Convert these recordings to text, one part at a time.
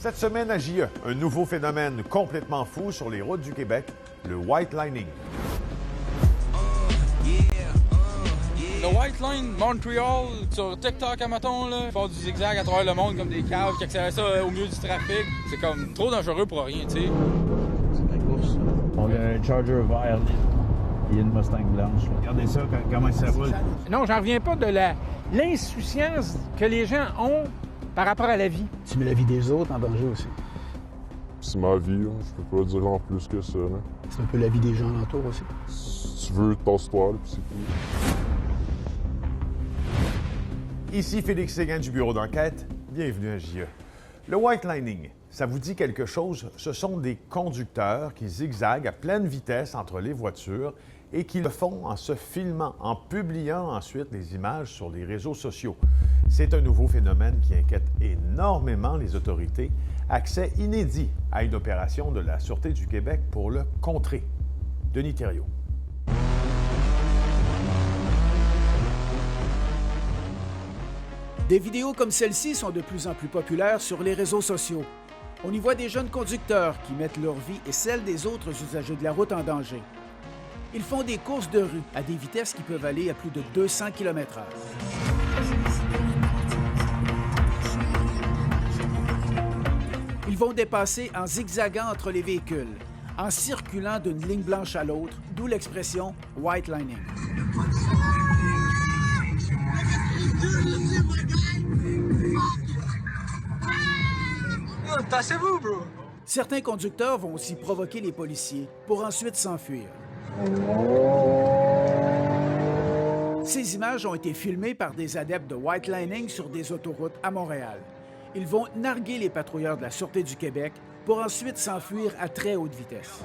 Cette semaine à JE, un nouveau phénomène complètement fou sur les routes du Québec, le white lining. Le White Line, Montréal, sur TikTok, à matin, là, ils font du zigzag à travers le monde comme des caves qui accélèrent ça au milieu du trafic. C'est comme trop dangereux pour rien, tu sais. C'est la course. On a un Charger vert et une Mustang blanche. Là. Regardez ça, comment ça roule. Non, j'en reviens pas de l'insouciance que les gens ont par rapport à la vie. Tu mets la vie des autres en danger aussi. C'est ma vie, là. Je peux pas dire en plus que ça. Là. C'est un peu la vie des gens alentour aussi. Si tu veux, tasse-toi, là, puis c'est tout. Ici Félix Séguin du bureau d'enquête. Bienvenue à JE. Le white lining, ça vous dit quelque chose? Ce sont des conducteurs qui zigzaguent à pleine vitesse entre les voitures et qui le font en se filmant, en publiant ensuite les images sur les réseaux sociaux. C'est un nouveau phénomène qui inquiète énormément les autorités. Accès inédit à une opération de la Sûreté du Québec pour le contrer. Denis Thériault. Des vidéos comme celle-ci sont de plus en plus populaires sur les réseaux sociaux. On y voit des jeunes conducteurs qui mettent leur vie et celle des autres usagers de la route en danger. Ils font des courses de rue à des vitesses qui peuvent aller à plus de 200 km/h. Ils vont dépasser en zigzagant entre les véhicules, en circulant d'une ligne blanche à l'autre, d'où l'expression « white lining ». Tassez-vous, bro! Certains conducteurs vont aussi provoquer les policiers pour ensuite s'enfuir. Ces images ont été filmées par des adeptes de white lining sur des autoroutes à Montréal. Ils vont narguer les patrouilleurs de la Sûreté du Québec pour ensuite s'enfuir à très haute vitesse.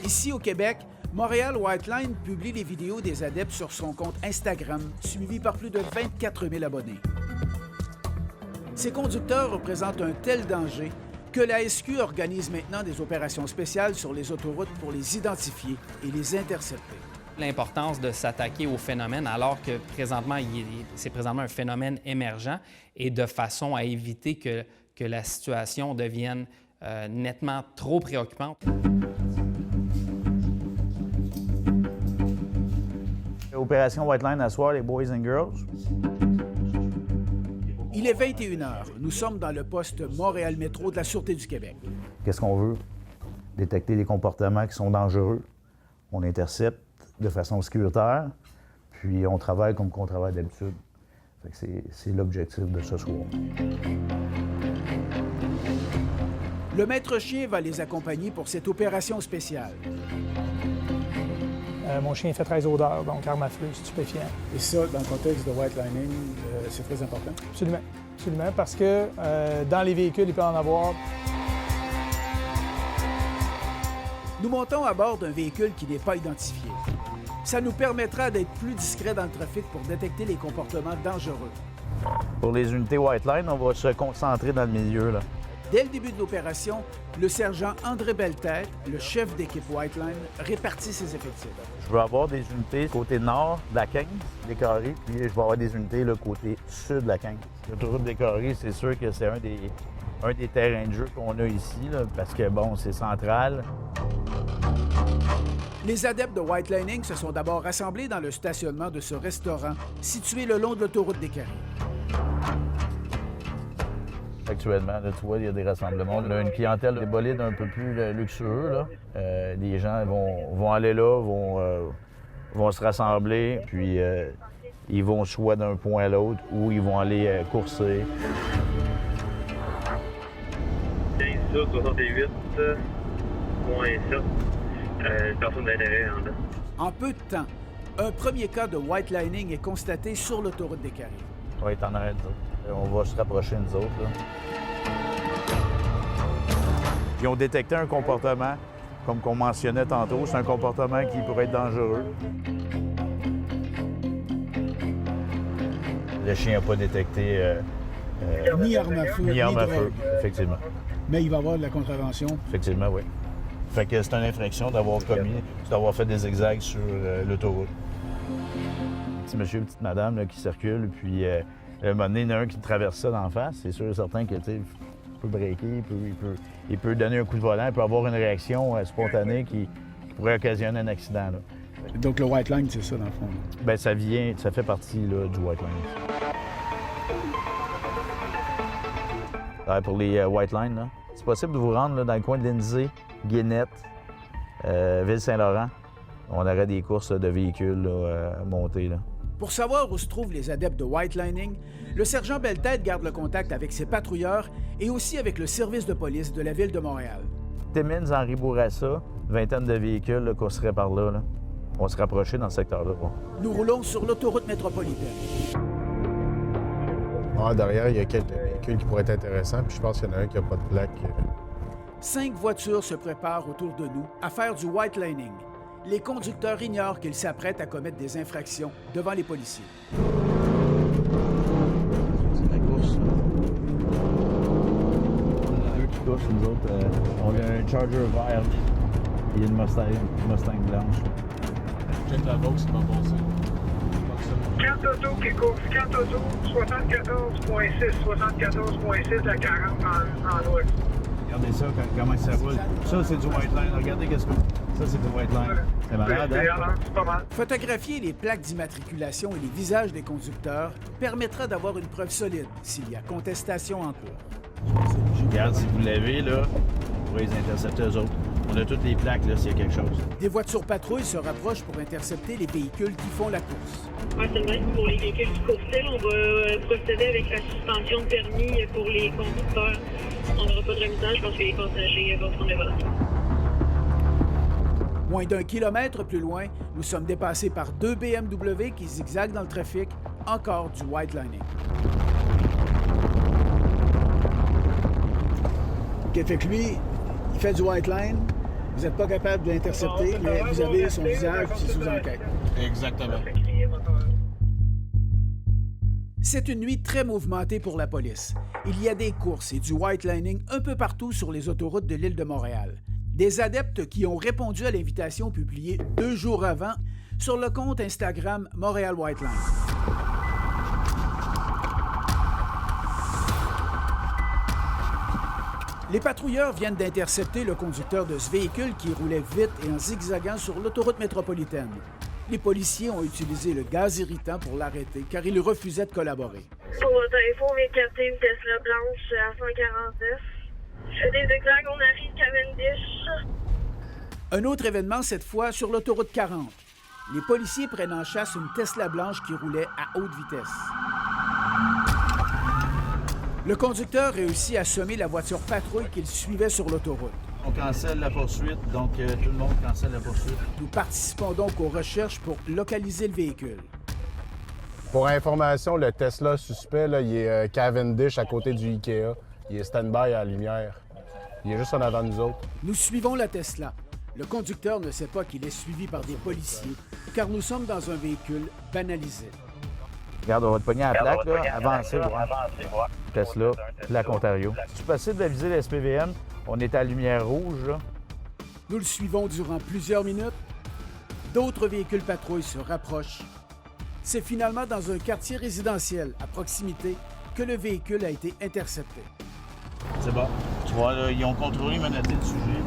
Ici au Québec, Montréal Whiteline publie les vidéos des adeptes sur son compte Instagram, suivi par plus de 24 000 abonnés. Ces conducteurs représentent un tel danger que la SQ organise maintenant des opérations spéciales sur les autoroutes pour les identifier et les intercepter. L'importance de s'attaquer au phénomène alors que présentement, c'est présentement un phénomène émergent et de façon à éviter que la situation devienne nettement trop préoccupante. Opération White Line à soir, les boys and girls. Il est 21 h. Nous sommes dans le poste Montréal Métro de la Sûreté du Québec. Qu'est-ce qu'on veut? Détecter des comportements qui sont dangereux. On intercepte de façon sécuritaire, puis on travaille comme qu'on travaille d'habitude. C'est l'objectif de ce soir. Le maître chien va les accompagner pour cette opération spéciale. Mon chien fait 13 odeurs, donc arme à feu, stupéfiant. Et ça, dans le contexte de white lining, c'est très important. Absolument, absolument, parce que dans les véhicules, il peut en avoir. Nous montons à bord d'un véhicule qui n'est pas identifié. Ça nous permettra d'être plus discrets dans le trafic pour détecter les comportements dangereux. Pour les unités White Line, on va se concentrer dans le milieu, là. Dès le début de l'opération, le sergent André Belletête, le chef d'équipe White Line, répartit ses effectifs. Je veux avoir des unités côté nord de la 15, des carrés, puis je vais avoir des unités le côté sud de la 15. L'autoroute des carrés, c'est sûr que c'est un des terrains de jeu qu'on a ici, là, parce que, bon, c'est central. Les adeptes de White Lining se sont d'abord rassemblés dans le stationnement de ce restaurant situé le long de l'autoroute des Carrés. Actuellement, là, tu vois, il y a des rassemblements. On a une clientèle de bolides un peu plus luxueux. Là. Les gens vont aller là, vont se rassembler, puis ils vont soit d'un point à l'autre ou ils vont aller courser. 15 sur 68, moins 7. Personne d'intérêt en dedans. En peu de temps, un premier cas de white lining est constaté sur l'autoroute des Carrés. Oui, t'en arrêtes. On va se rapprocher nous autres. Là. Ils ont détecté un comportement, comme qu'on mentionnait tantôt, c'est un comportement qui pourrait être dangereux. Le chien n'a pas détecté ni arme à feu, ni arme à drogue. feu, effectivement. Mais il va y avoir de la contravention. Effectivement, oui. Fait que c'est une infraction d'avoir fait des zigzags sur l'autoroute. Petit monsieur, petite madame là, qui circulent, puis À un moment donné, il y en a un qui traverse ça d'en face. C'est sûr et certain que, tu sais, il peut breaker, il peut donner un coup de volant, il peut avoir une réaction spontanée qui pourrait occasionner un accident, là. Donc, le white line, c'est ça, dans le fond. Bien, ça fait partie là, du white line. Pour les white lines, là, c'est possible de vous rendre là, dans le coin de Lindsay, Guénette, Ville-Saint-Laurent. On aurait des courses de véhicules là, montés. Là. Pour savoir où se trouvent les adeptes de white lining, le sergent Belle-Tête garde le contact avec ses patrouilleurs et aussi avec le service de police de la Ville de Montréal. Timmins, Henri Bourassa, vingtaine de véhicules là, qu'on serait par là. On se rapprochait dans ce secteur-là. Bon. Nous roulons sur l'autoroute métropolitaine. Ah, derrière, il y a quelques véhicules qui pourraient être intéressants, puis je pense qu'il y en a un qui n'a pas de plaque. 5 voitures se préparent autour de nous à faire du white lining. Les conducteurs ignorent qu'ils s'apprêtent à commettre des infractions devant les policiers. C'est la course. On a deux qui courent, nous autres. On a un Charger vert et une Mustang blanche. Check la box, c'est pas passé. 4 autos qui courent, 4 autos, 74.6, 74.6 à 40 en ouest. Regardez ça, comment ça roule. Ça, c'est du white line. Regardez qu'est-ce que... Ça, c'est du white line. C'est malade, hein? C'est pas mal. Photographier les plaques d'immatriculation et les visages des conducteurs permettra d'avoir une preuve solide s'il y a contestation en cours. Regarde, si vous l'avez, là, vous pourrez les intercepter eux autres. On a toutes les plaques, là, s'il y a quelque chose. Des voitures patrouilles se rapprochent pour intercepter les véhicules qui font la course. Seulement pour les véhicules qui coursaient, on va procéder avec la suspension de permis pour les conducteurs. On n'aura pas de remisage, je pense que les passagers vont prendre le volant. Moins d'1 kilomètre plus loin, nous sommes dépassés par 2 BMW qui zigzaguent dans le trafic, encore du white lining. OK, fait que lui, il fait du white line. Vous n'êtes pas capable de l'intercepter, mais vous avez son visage puis sous enquête. Exactement. C'est une nuit très mouvementée pour la police. Il y a des courses et du white lining un peu partout sur les autoroutes de l'île de Montréal. Des adeptes qui ont répondu à l'invitation publiée 2 jours avant sur le compte Instagram Montréal White Line. Les patrouilleurs viennent d'intercepter le conducteur de ce véhicule qui roulait vite et en zigzagant sur l'autoroute métropolitaine. Les policiers ont utilisé le gaz irritant pour l'arrêter car il refusait de collaborer. Pour votre info, on vient de capter une Tesla blanche à 149. Je fais des zigzags, on arrive Cavendish. Un autre événement, cette fois sur l'autoroute 40. Les policiers prennent en chasse une Tesla blanche qui roulait à haute vitesse. Le conducteur réussit à sommer la voiture patrouille qu'il suivait sur l'autoroute. On cancelle la poursuite, donc tout le monde cancelle la poursuite. Nous participons donc aux recherches pour localiser le véhicule. Pour information, le Tesla suspect, là, il est Cavendish à côté du Ikea. Il est stand-by à la lumière. Il est juste en avant de nous autres. Nous suivons la Tesla. Le conducteur ne sait pas qu'il est suivi par des policiers, car nous sommes dans un véhicule banalisé. Regarde, on va te pogner à la plaque, là. Avancez, voir. Tesla, plaque Ontario. C'est possible d'aviser le SPVM. On est à la lumière rouge, là. Nous le suivons durant plusieurs minutes. D'autres véhicules patrouilles se rapprochent. C'est finalement dans un quartier résidentiel à proximité que le véhicule a été intercepté. C'est bon. Tu vois, là, ils ont contrôlé, menotté le sujet.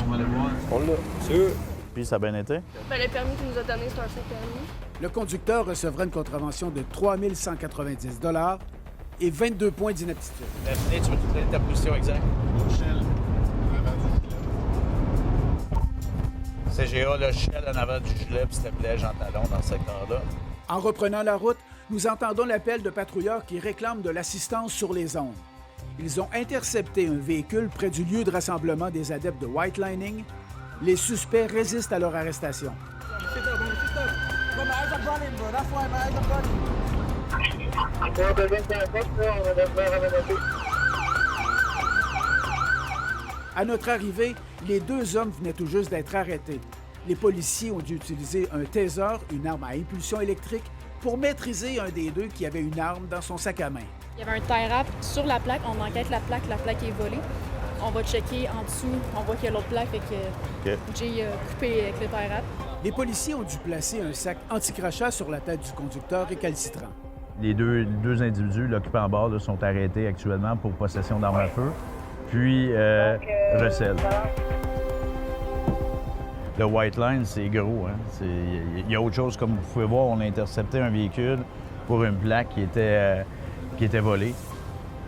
On va le voir. On l'a. Sûr. Puis ça a bien été? Le permis qu'il nous a donné, c'est un faux permis. Le conducteur recevra une contravention de 3 190 $ et 22 points d'inaptitude. Tu veux te donner ta position exacte? CGA, le Shell en avant du gilet, puis s'il te plaît, Jean Talon dans ce secteur-là. En reprenant la route, nous entendons l'appel de patrouilleurs qui réclament de l'assistance sur les ondes. Ils ont intercepté un véhicule près du lieu de rassemblement des adeptes de white lining. Les suspects résistent à leur arrestation. À notre arrivée, les 2 hommes venaient tout juste d'être arrêtés. Les policiers ont dû utiliser un taser, une arme à impulsion électrique, pour maîtriser un des 2 qui avait une arme dans son sac à main. Il y avait un tie wrap sur la plaque. On enquête la plaque est volée. On va checker en dessous. On voit qu'il y a l'autre plaque, fait que j'ai coupé avec le tie wrap. Les policiers ont dû placer un sac anti-crachat sur la tête du conducteur récalcitrant. Les deux individus, l'occupant à bord, là, sont arrêtés actuellement pour possession d'armes à feu, puis recel. Le White Line, c'est gros. Hein? Il y a autre chose, comme vous pouvez voir, on a intercepté un véhicule pour une plaque qui était volée.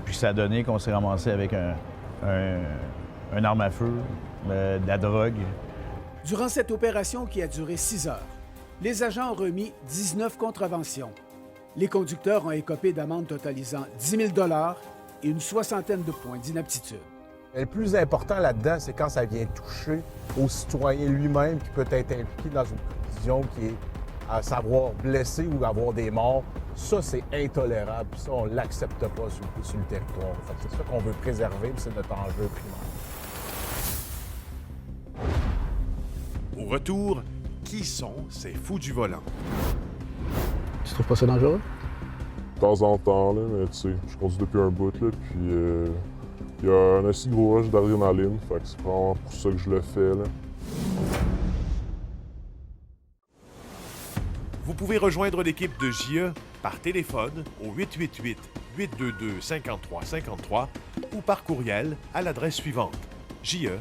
Puis ça a donné qu'on s'est ramassé avec un arme à feu, de la drogue. Durant cette opération qui a duré 6 heures, les agents ont remis 19 contraventions. Les conducteurs ont écopé d'amendes totalisant 10 000 $ et une soixantaine de points d'inaptitude. Le plus important là-dedans, c'est quand ça vient toucher au citoyen lui-même qui peut être impliqué dans une collision qui est à savoir blessé ou avoir des morts. Ça, c'est intolérable. Ça, on ne l'accepte pas sur le territoire. C'est ça qu'on veut préserver, puis c'est notre enjeu primaire. Au retour, qui sont ces fous du volant? Tu trouves pas ça dangereux? De temps en temps, là, mais tu sais, je conduis depuis un bout, là, puis il y a un assez gros rush d'adrénaline, fait que c'est vraiment pour ça que je le fais, là. Vous pouvez rejoindre l'équipe de JE par téléphone au 888-822-5353 ou par courriel à l'adresse suivante: je@tva.ca.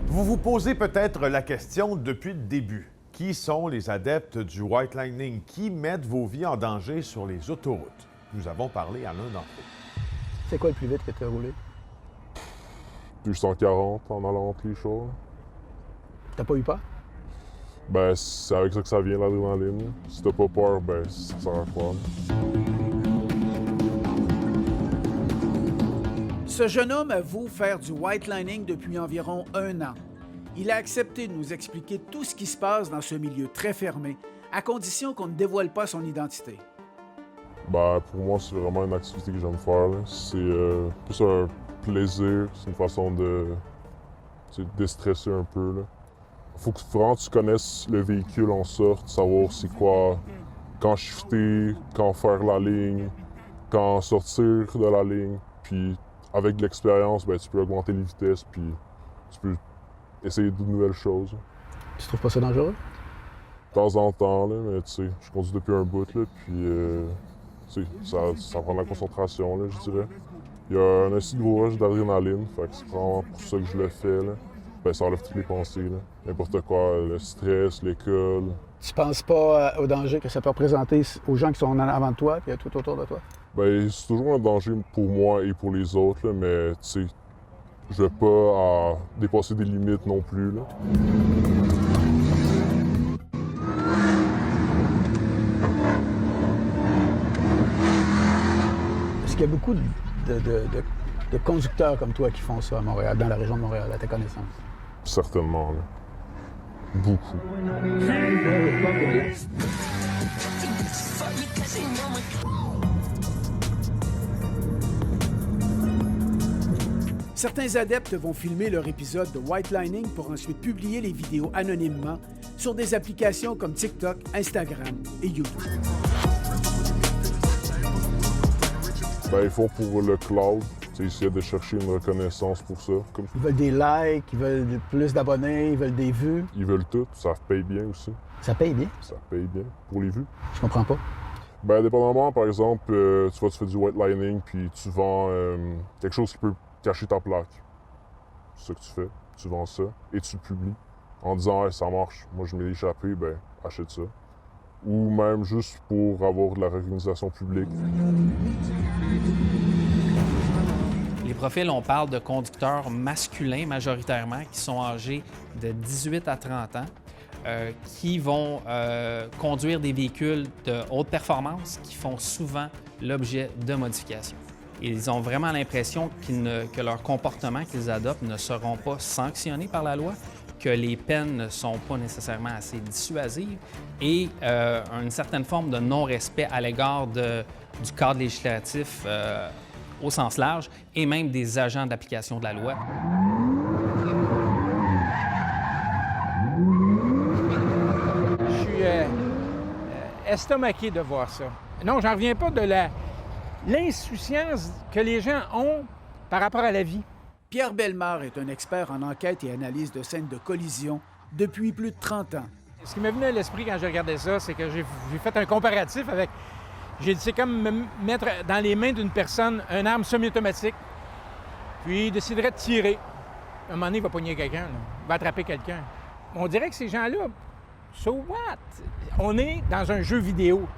Vous vous posez peut-être la question depuis le début. Qui sont les adeptes du White Lightning? Qui mettent vos vies en danger sur les autoroutes? Nous avons parlé à l'un d'entre eux. C'est quoi le plus vite que tu as roulé? 240 en allant entre les chars. T'as pas eu peur? Ben, c'est avec ça que ça vient, l'adrénaline. Si t'as pas peur, ben, ça sert à quoi? Ce jeune homme avoue faire du white lining depuis environ 1 an. Il a accepté de nous expliquer tout ce qui se passe dans ce milieu très fermé, à condition qu'on ne dévoile pas son identité. Ben, pour moi, c'est vraiment une activité que j'aime faire, là. C'est plus un plaisir, c'est une façon de déstresser un peu, là. Faut que vraiment tu connaisses le véhicule en sorte, savoir c'est quoi, quand shifter, quand faire la ligne, quand sortir de la ligne. Puis avec l'expérience, ben, tu peux augmenter les vitesses, puis tu peux essayer de nouvelles choses. Tu trouves pas ça dangereux? De temps en temps, là, mais tu sais, je conduis depuis un bout, là, puis tu sais, ça prend de la concentration, là, je dirais. Il y a un assez gros rush d'adrénaline, fait que c'est vraiment pour ça que je le fais, là. Ben, ça enlève toutes les pensées, là. N'importe quoi, le stress, l'école. Tu penses pas au danger que ça peut représenter aux gens qui sont en avant de toi et tout autour de toi? Ben, c'est toujours un danger pour moi et pour les autres, là, mais tu sais, je vais pas dépasser des limites non plus, là. Est-ce qu'il y a beaucoup de conducteurs comme toi qui font ça à Montréal, dans la région de Montréal, à ta connaissance? Certainement, là. Beaucoup. Certains adeptes vont filmer leur épisode de White Lining pour ensuite publier les vidéos anonymement sur des applications comme TikTok, Instagram et YouTube. Ben, ils font pour le cloud. Ils essaient de chercher une reconnaissance pour ça. Ils veulent des likes, ils veulent plus d'abonnés, ils veulent des vues. Ils veulent tout. Ça paye bien aussi. Ça paye bien? Ça paye bien pour les vues. Je comprends pas. Ben, dépendamment, par exemple, tu fais du white lining puis tu vends quelque chose qui peut cacher ta plaque. C'est ça que tu fais. Tu vends ça et tu le publies en disant hey, ça marche. Moi, je m'ai échappé, ben, achète ça. Ou même juste pour avoir de la reconnaissance publique. Les profils, on parle de conducteurs masculins majoritairement qui sont âgés de 18 à 30 ans, qui vont conduire des véhicules de haute performance qui font souvent l'objet de modifications. Ils ont vraiment l'impression que leur comportement qu'ils adoptent ne seront pas sanctionnés par la loi, que les peines ne sont pas nécessairement assez dissuasives et une certaine forme de non-respect à l'égard du cadre législatif au sens large et même des agents d'application de la loi. Je suis estomaqué de voir ça. Non, j'en reviens pas de l'insouciance que les gens ont par rapport à la vie. Pierre Bellemare est un expert en enquête et analyse de scènes de collision, depuis plus de 30 ans. Ce qui m'est venu à l'esprit quand je regardais ça, c'est que j'ai fait un comparatif avec... J'ai dit, c'est comme me mettre dans les mains d'une personne une arme semi-automatique, puis il déciderait de tirer. À un moment donné, il va pogner quelqu'un, là. Il va attraper quelqu'un. On dirait que ces gens-là, so what? On est dans un jeu vidéo.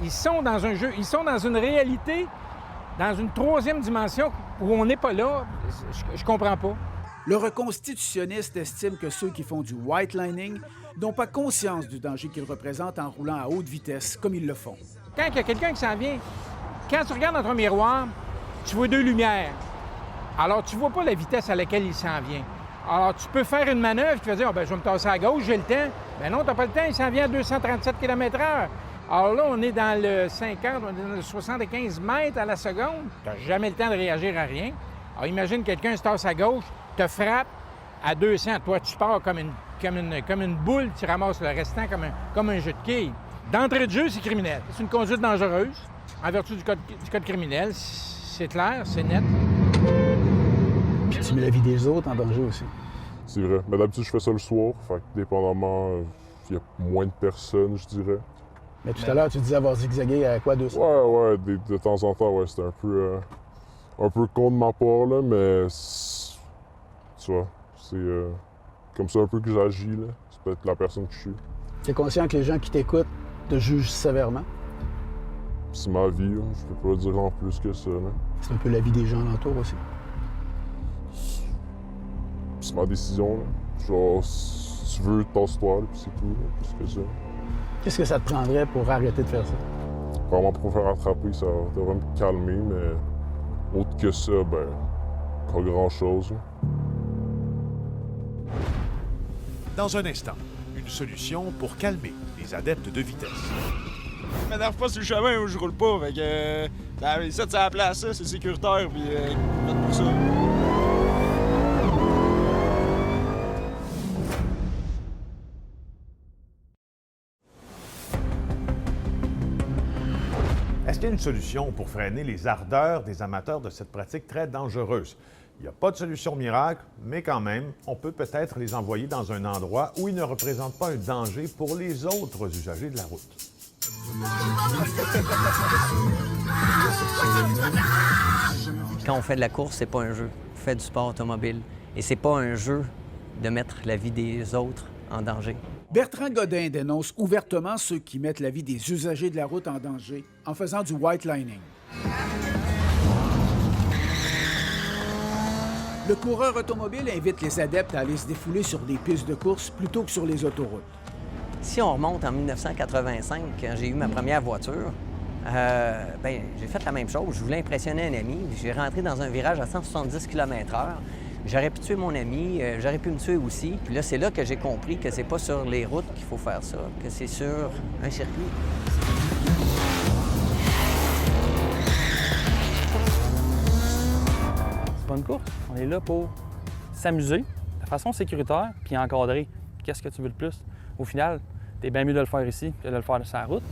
Ils sont dans un jeu, ils sont dans une réalité, dans une troisième dimension où on n'est pas là. Je comprends pas. Le reconstitutionniste estime que ceux qui font du white lining n'ont pas conscience du danger qu'ils représentent en roulant à haute vitesse, comme ils le font. Quand il y a quelqu'un qui s'en vient, quand tu regardes dans ton miroir, tu vois deux lumières. Alors, tu vois pas la vitesse à laquelle il s'en vient. Alors, tu peux faire une manœuvre qui va dire, oh, bien, je vais me tasser à gauche, j'ai le temps. Bien non, tu n'as pas le temps, il s'en vient à 237 km/h. Alors là, on est dans le 50, on est dans le 75 mètres à la seconde. Tu n'as jamais le temps de réagir à rien. Alors, imagine quelqu'un se tasse à gauche, te frappe à 200. Toi, tu pars comme une boule, tu ramasses le restant comme un jeu de quilles. D'entrée de jeu, c'est criminel. C'est une conduite dangereuse, en vertu du code criminel. C'est clair, c'est net. Puis tu mets la vie des autres en danger aussi. C'est vrai. Mais d'habitude, je fais ça le soir. Fait que dépendamment, il y a moins de personnes, je dirais. Mais tout à l'heure, tu disais avoir zigzagué à quoi, 200? Ouais, de temps en temps, ouais, c'était un peu con de ma part, là, mais tu vois, c'est comme ça un peu que j'agis, là. C'est peut-être la personne que je suis. Tu es conscient que les gens qui t'écoutent te jugent sévèrement? C'est ma vie, là. Je peux pas dire en plus que ça, là. C'est un peu la vie des gens alentour aussi. C'est ma décision, là. Genre, si tu veux, tasse-toi, puis c'est tout, là, plus que ça. Qu'est-ce que ça te prendrait pour arrêter de faire ça? Vraiment pour me faire attraper, ça devrait me calmer, mais autre que ça, ben, pas grand-chose, là. Dans un instant, une solution pour calmer les adeptes de vitesse. Je m'énerve pas sur le chemin où je roule pas, fait que... ça, c'est à la place, ça, c'est sécuritaire, puis faites pour ça. Est-ce qu'il y a une solution pour freiner les ardeurs des amateurs de cette pratique très dangereuse? Il n'y a pas de solution miracle, mais quand même, on peut peut-être les envoyer dans un endroit où ils ne représentent pas un danger pour les autres usagers de la route. Quand on fait de la course, c'est pas un jeu. On fait du sport automobile. Et c'est pas un jeu de mettre la vie des autres en danger. Bertrand Godin dénonce ouvertement ceux qui mettent la vie des usagers de la route en danger en faisant du white lining. Le coureur automobile invite les adeptes à aller se défouler sur des pistes de course plutôt que sur les autoroutes. Si on remonte en 1985, quand j'ai eu ma première voiture, j'ai fait la même chose. Je voulais impressionner un ami. J'ai rentré dans un virage à 170 km/h. J'aurais pu tuer mon ami, j'aurais pu me tuer aussi. Puis là, c'est là que j'ai compris que c'est pas sur les routes qu'il faut faire ça, que c'est sur un circuit. C'est pas une course. On est là pour s'amuser de façon sécuritaire puis encadrer. Qu'est-ce que tu veux le plus? Au final, t'es bien mieux de le faire ici que de le faire sur la route.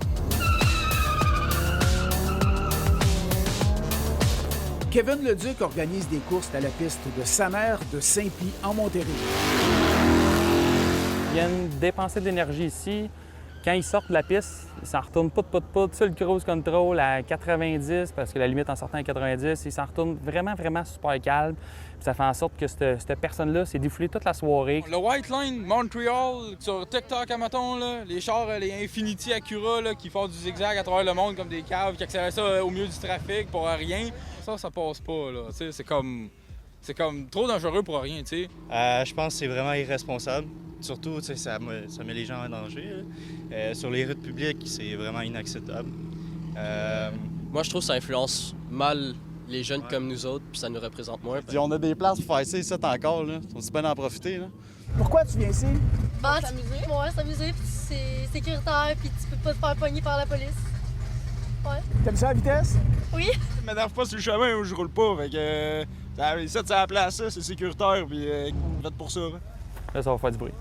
Kevin Leduc organise des courses à la piste de sa mère de Saint-Pie en Montérégie. Ils viennent dépenser de l'énergie ici. Quand ils sortent de la piste, ils s'en retournent pas sur le cruise control à 90 parce que la limite en sortant à 90, ils s'en retournent vraiment super calme. Puis ça fait en sorte que cette personne-là s'est défoulée toute la soirée. Le White Line Montreal, sur TikTok à matin, les chars, les Infiniti Acura là, qui font du zigzag à travers le monde comme des caves, qui accélèrent ça au milieu du trafic pour rien. Ça passe pas, là. C'est comme trop dangereux pour rien, tu sais. Je pense que c'est vraiment irresponsable. Surtout, ça met les gens en danger. Sur les routes publiques, c'est vraiment inacceptable. Moi, je trouve que ça influence mal les jeunes comme nous autres, puis ça nous représente moins. Puis on a des places pour faire ça ici encore, là. On se bien en profiter, là. Pourquoi tu viens ici? S'amuser. Ouais, s'amuser, puis c'est sécuritaire, puis tu peux pas te faire pogner par la police. Ouais. T'aimes ça la vitesse? Oui. Je m'énerve pas sur le chemin où je roule pas, fait que... ça, c'est à la place, ça, c'est sécuritaire, puis faites pour ça. Là, ça va faire du bruit.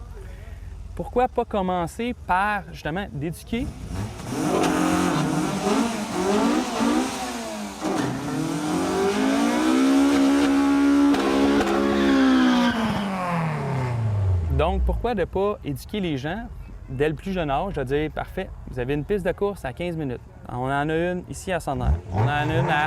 Pourquoi pas commencer par, justement, d'éduquer? Donc, pourquoi ne pas éduquer les gens dès le plus jeune âge, de dire, parfait, vous avez une piste de course à 15 minutes. On en a une ici à Sonner. On en a une à...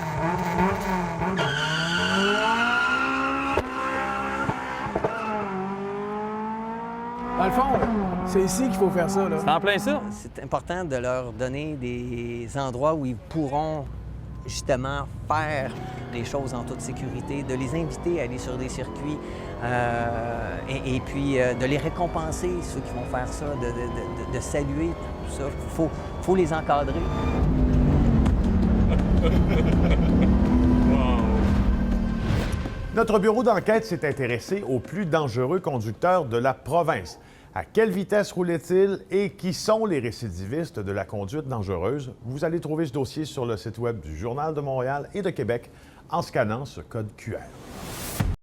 Dans le fond, c'est ici qu'il faut faire ça, là. C'est en plein ça. C'est important de leur donner des endroits où ils pourront justement faire les choses en toute sécurité, de les inviter à aller sur des circuits et puis de les récompenser, ceux qui vont faire ça, de saluer tout ça. Faut les encadrer. Notre bureau d'enquête s'est intéressé aux plus dangereux conducteurs de la province. À quelle vitesse roulait-il et qui sont les récidivistes de la conduite dangereuse? Vous allez trouver ce dossier sur le site web du Journal de Montréal et de Québec en scannant ce code QR.